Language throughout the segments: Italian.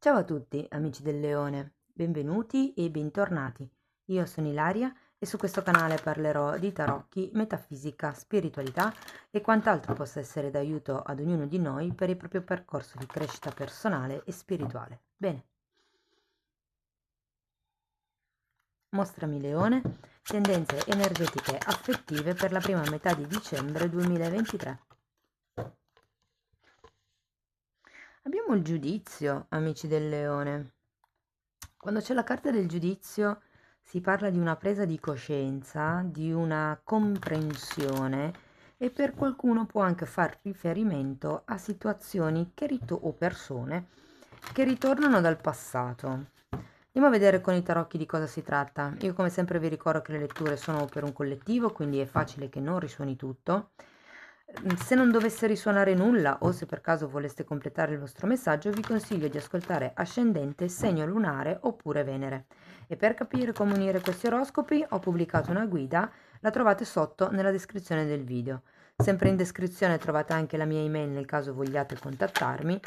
Ciao a tutti, amici del Leone, benvenuti e bentornati. Io sono Ilaria e su questo canale parlerò di tarocchi, metafisica, spiritualità e quant'altro possa essere d'aiuto ad ognuno di noi per il proprio percorso di crescita personale e spirituale. Bene, mostrami Leone, tendenze energetiche affettive per la prima metà di dicembre 2023. Abbiamo il giudizio, amici del Leone. Quando c'è la carta del giudizio si parla di una presa di coscienza, di una comprensione e per qualcuno può anche far riferimento a situazioni o persone che ritornano dal passato. Andiamo a vedere con i tarocchi di cosa si tratta. Io come sempre vi ricordo che le letture sono per un collettivo, quindi è facile che non risuoni tutto. Se non dovesse risuonare nulla o se per caso voleste completare il vostro messaggio, vi consiglio di ascoltare ascendente, segno lunare oppure Venere. E per capire come unire questi oroscopi ho pubblicato una guida, la trovate sotto nella descrizione del video. Sempre in descrizione trovate anche la mia email nel caso vogliate contattarmi.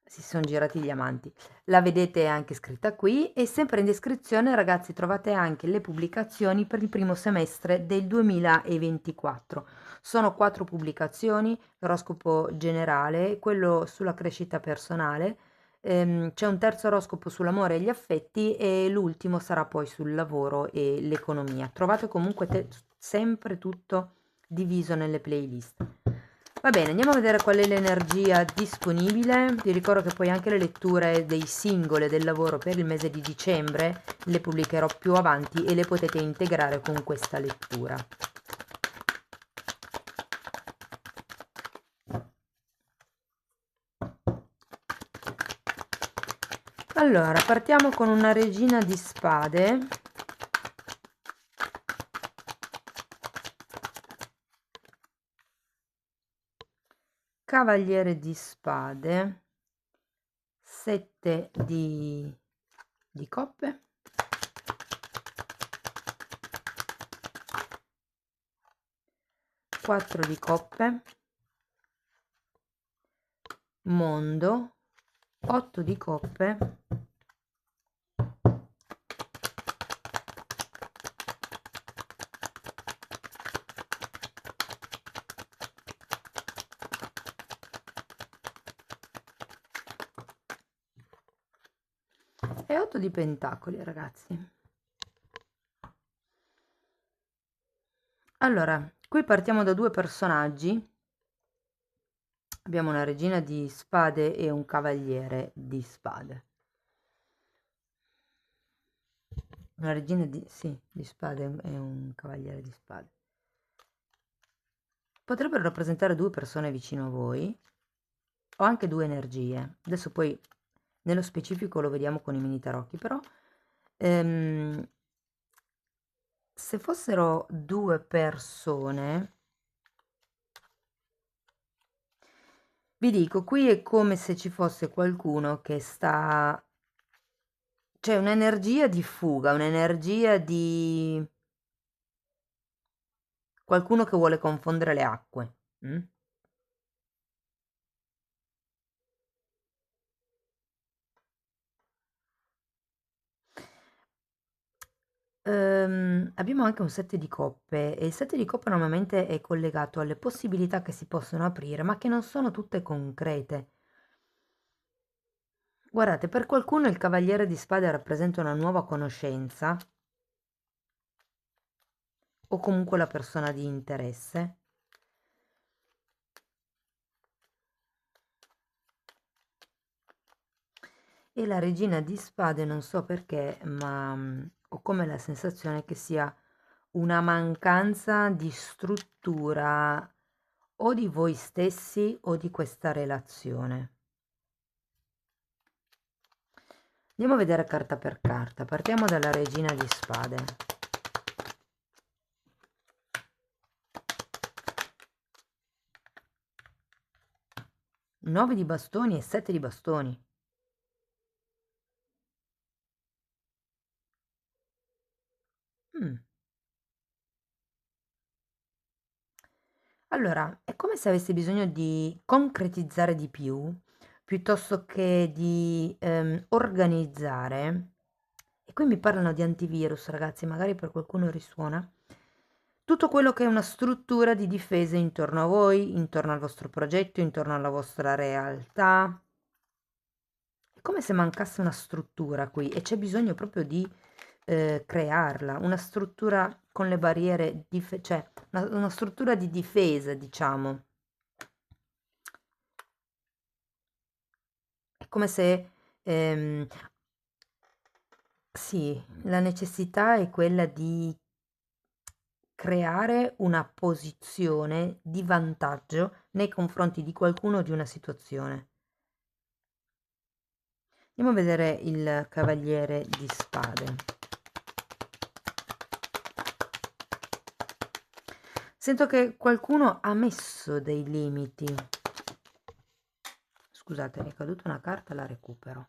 Si sono girati gli amanti. La vedete anche scritta qui e sempre in descrizione ragazzi trovate anche le pubblicazioni per il primo semestre del 2024. Sono 4 pubblicazioni, l'oroscopo generale, quello sulla crescita personale, c'è un terzo oroscopo sull'amore e gli affetti e l'ultimo sarà poi sul lavoro e l'economia. Trovate comunque sempre tutto diviso nelle playlist. Va bene, andiamo a vedere qual è l'energia disponibile. Vi ricordo che poi anche le letture dei singoli del lavoro per il mese di dicembre le pubblicherò più avanti e le potete integrare con questa lettura. Allora, partiamo con una regina di spade. Cavaliere di spade, 7 di coppe, 4 di coppe, mondo, 8 di coppe, e 8 di pentacoli, ragazzi. Allora, qui partiamo da due personaggi. Abbiamo una regina di spade e un cavaliere di spade. Una regina di spade e un cavaliere di spade. Potrebbero rappresentare due persone vicino a voi o anche due energie. Adesso poi nello specifico lo vediamo con i mini tarocchi, però se fossero due persone, vi dico, qui è come se ci fosse qualcuno che sta... C'è un'energia di fuga, un'energia di qualcuno che vuole confondere le acque. Abbiamo anche un 7 di coppe e il 7 di coppe normalmente è collegato alle possibilità che si possono aprire, ma che non sono tutte concrete. Guardate, per qualcuno il cavaliere di spade rappresenta una nuova conoscenza o comunque la persona di interesse. E la regina di spade non so perché, ma ho come la sensazione che sia una mancanza di struttura o di voi stessi o di questa relazione. Andiamo a vedere carta per carta. Partiamo dalla regina di spade. Nove di bastoni e 7 di bastoni. Allora, è come se avessi bisogno di concretizzare di più, piuttosto che di organizzare, e qui mi parlano di antivirus, ragazzi, magari per qualcuno risuona, tutto quello che è una struttura di difesa intorno a voi, intorno al vostro progetto, intorno alla vostra realtà. È come se mancasse una struttura qui e c'è bisogno proprio di crearla, una struttura con le barriere, cioè una struttura di difesa, diciamo. È come se, sì, la necessità è quella di creare una posizione di vantaggio nei confronti di qualcuno o di una situazione. Andiamo a vedere il cavaliere di spade. Sento che qualcuno ha messo dei limiti. Scusate, è caduta una carta, la recupero.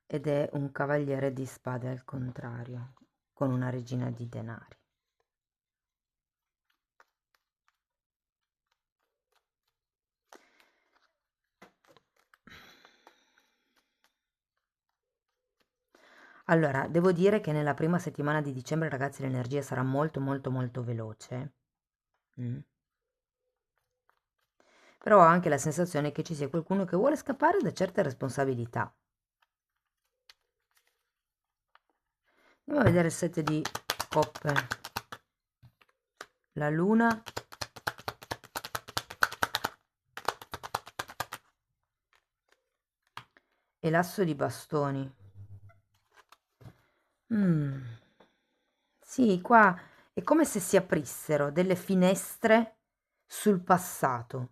Ed è un cavaliere di spade al contrario, con una regina di denari. Allora, devo dire che nella prima settimana di dicembre, ragazzi, l'energia sarà molto molto molto veloce. Però ho anche la sensazione che ci sia qualcuno che vuole scappare da certe responsabilità. Andiamo a vedere il 7 di coppe. La luna. E l'asso di bastoni. Sì, qua è come se si aprissero delle finestre sul passato.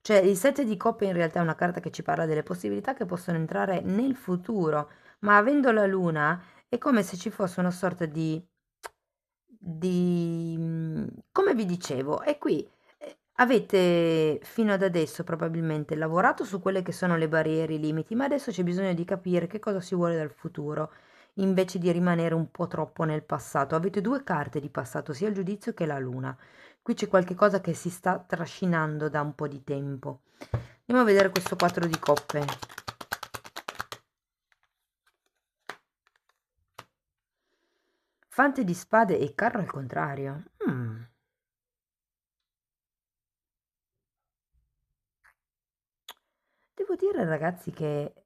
Cioè il 7 di coppe in realtà è una carta che ci parla delle possibilità che possono entrare nel futuro, ma avendo la luna è come se ci fosse una sorta come vi dicevo, e qui avete fino ad adesso probabilmente lavorato su quelle che sono le barriere, i limiti, ma adesso c'è bisogno di capire che cosa si vuole dal futuro, invece di rimanere un po' troppo nel passato. Avete due carte di passato, sia il giudizio che la luna. Qui c'è qualche cosa che si sta trascinando da un po' di tempo. Andiamo a vedere questo 4 di coppe. Fante di spade e carro al contrario. Devo dire, ragazzi, che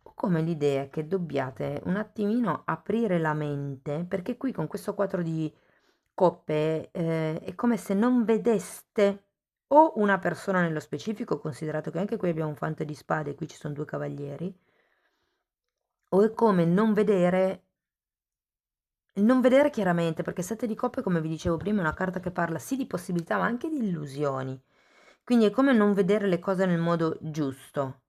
ho come l'idea che dobbiate un attimino aprire la mente, perché qui con questo 4 di coppe è come se non vedeste o una persona nello specifico, considerato che anche qui abbiamo un fante di spade e qui ci sono due cavalieri, o è come non vedere chiaramente, perché 7 di coppe, come vi dicevo prima, è una carta che parla sì di possibilità, ma anche di illusioni. Quindi è come non vedere le cose nel modo giusto.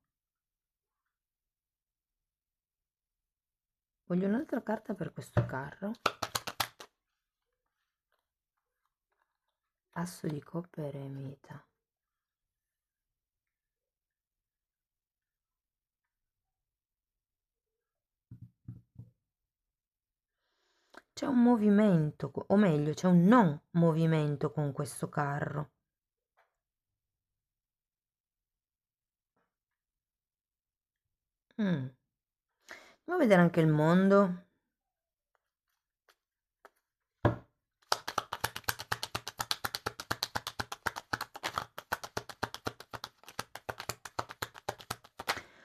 Voglio un'altra carta per questo carro. Asso di coppe e eremita. C'è un movimento, o meglio, c'è un non movimento con questo carro. Andiamo a vedere anche il mondo.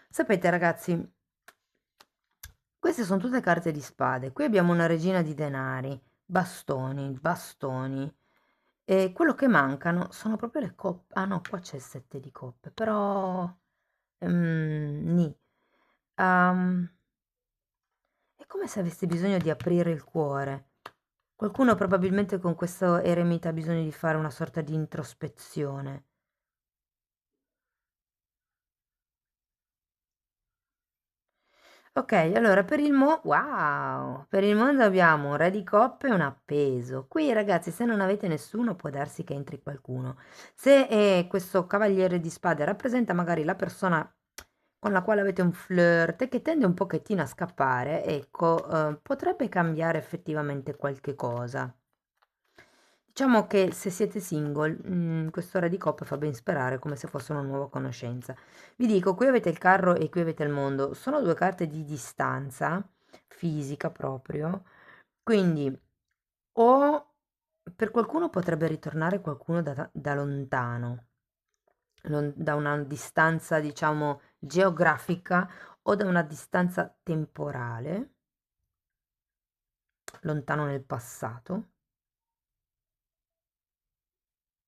Sapete, ragazzi, queste sono tutte carte di spade. Qui abbiamo una regina di denari, bastoni, bastoni. E quello che mancano sono proprio le coppe. Ah no, qua c'è il 7 di coppe, però nì. È come se avessi bisogno di aprire il cuore. Qualcuno probabilmente con questo eremita ha bisogno di fare una sorta di introspezione. Ok, allora wow, per il mondo abbiamo un re di coppe e un appeso. Qui ragazzi, se non avete nessuno, può darsi che entri qualcuno. Se questo cavaliere di spade rappresenta magari la persona con la quale avete un flirt e che tende un pochettino a scappare, ecco, potrebbe cambiare effettivamente qualche cosa. Diciamo che se siete single, quest'ora di coppe fa ben sperare, come se fosse una nuova conoscenza. Vi dico, qui avete il carro e qui avete il mondo. Sono due carte di distanza, fisica proprio, quindi o per qualcuno potrebbe ritornare qualcuno da lontano, da una distanza, diciamo, geografica o da una distanza temporale, lontano nel passato.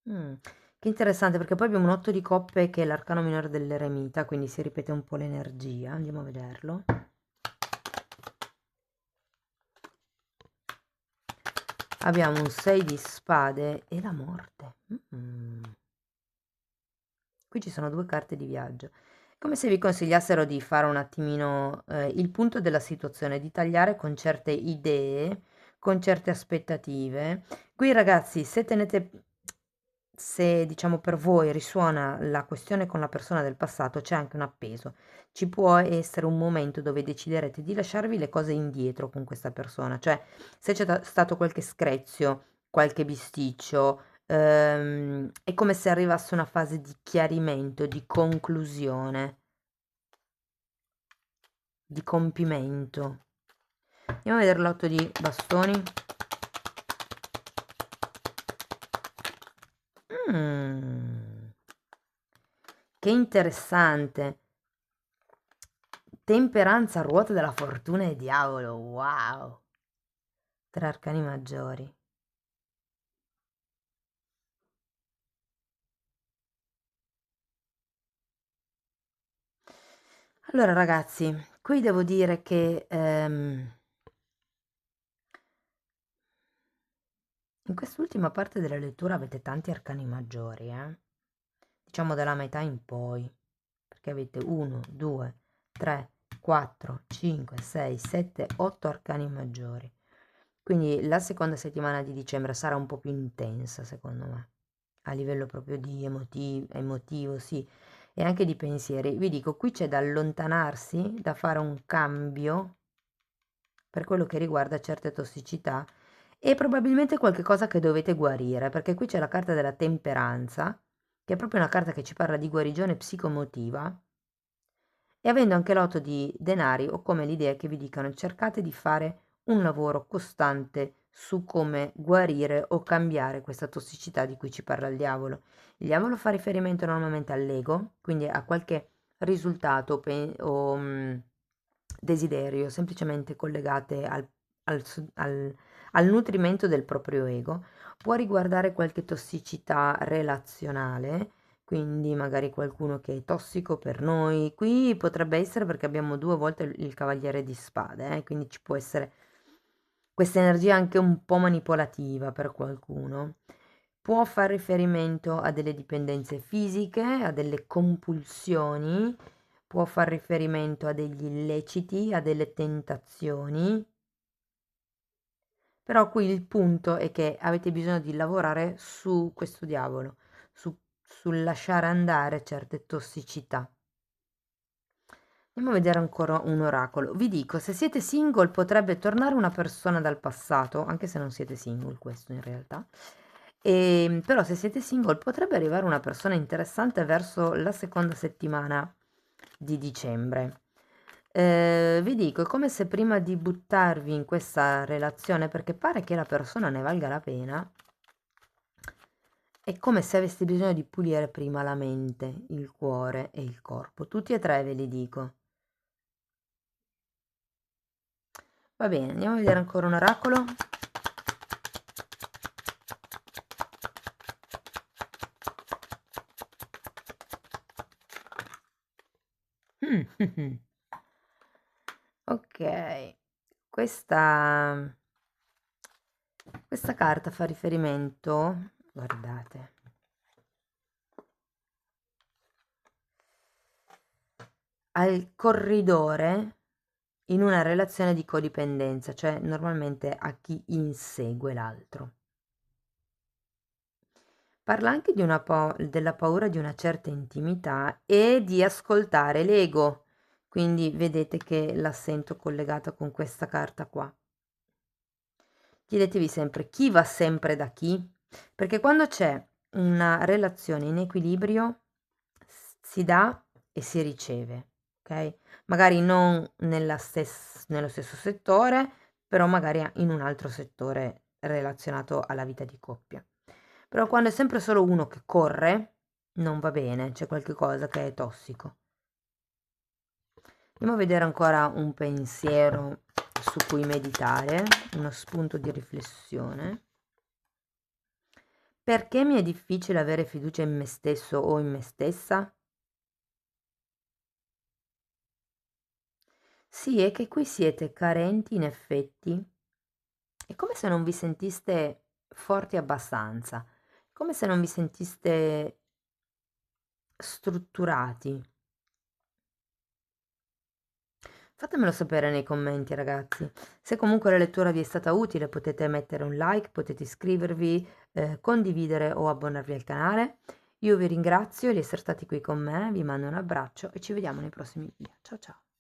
Che interessante, perché poi abbiamo un 8 di coppe che è l'arcano minore dell'eremita, quindi si ripete un po' l'energia. Andiamo a vederlo. Abbiamo un 6 di spade e la morte. Qui ci sono due carte di viaggio. Come se vi consigliassero di fare un attimino il punto della situazione, di tagliare con certe idee, con certe aspettative. Qui ragazzi, se diciamo per voi risuona la questione con la persona del passato, c'è anche un appeso. Ci può essere un momento dove deciderete di lasciarvi le cose indietro con questa persona, cioè se stato qualche screzio, qualche bisticcio, è come se arrivasse una fase di chiarimento, di conclusione, di compimento. Andiamo a vedere l'otto di bastoni. Mm, che interessante. Temperanza, ruota della fortuna e diavolo. Wow. Tre arcani maggiori. Allora ragazzi, qui devo dire che in quest'ultima parte della lettura avete tanti arcani maggiori, diciamo dalla metà in poi, perché avete 1, 2, 3, 4, 5, 6, 7, 8 arcani maggiori. Quindi la seconda settimana di dicembre sarà un po' più intensa, secondo me, a livello proprio di emotivo, sì, e anche di pensieri. Vi dico, qui c'è da allontanarsi, da fare un cambio per quello che riguarda certe tossicità e probabilmente qualche cosa che dovete guarire, perché qui c'è la carta della temperanza, che è proprio una carta che ci parla di guarigione psicomotiva, e avendo anche l'otto di denari ho come l'idea che vi dicano cercate di fare un lavoro costante su come guarire o cambiare questa tossicità di cui ci parla il diavolo. Il diavolo fa riferimento normalmente all'ego, quindi a qualche risultato o desiderio semplicemente collegate al nutrimento del proprio ego. Può riguardare qualche tossicità relazionale, quindi magari qualcuno che è tossico per noi. Qui potrebbe essere perché abbiamo due volte il cavaliere di spade, quindi ci può essere questa energia anche un po' manipolativa per qualcuno. Può far riferimento a delle dipendenze fisiche, a delle compulsioni, può far riferimento a degli illeciti, a delle tentazioni. Però qui il punto è che avete bisogno di lavorare su questo diavolo, sul lasciare andare certe tossicità. Andiamo a vedere ancora un oracolo. Vi dico, se siete single potrebbe tornare una persona dal passato, anche se non siete single, questo in realtà. Però se siete single potrebbe arrivare una persona interessante verso la seconda settimana di dicembre. Vi dico, è come se prima di buttarvi in questa relazione, perché pare che la persona ne valga la pena, è come se aveste bisogno di pulire prima la mente, il cuore e il corpo. Tutti e tre ve li dico. Va bene, andiamo a vedere ancora un oracolo. Ok, questa, questa carta fa riferimento, guardate, al corridore in una relazione di codipendenza, cioè normalmente a chi insegue l'altro. Parla anche di della paura di una certa intimità e di ascoltare l'ego, quindi vedete che la sento collegata con questa carta qua. Chiedetevi sempre chi va sempre da chi, Perché quando c'è una relazione in equilibrio si dà e si riceve, ok? Magari non nello stesso settore, però magari in un altro settore relazionato alla vita di coppia. Però quando è sempre solo uno che corre, non va bene, c'è qualche cosa che è tossico. Andiamo a vedere ancora un pensiero su cui meditare, uno spunto di riflessione. Perché mi è difficile avere fiducia in me stesso o in me stessa? Sì, è che qui siete carenti in effetti. È come se non vi sentiste forti abbastanza, come se non vi sentiste strutturati. Fatemelo sapere nei commenti, ragazzi. Se comunque la lettura vi è stata utile, potete mettere un like, potete iscrivervi, condividere o abbonarvi al canale. Io vi ringrazio di essere stati qui con me, vi mando un abbraccio e ci vediamo nei prossimi video. Ciao ciao!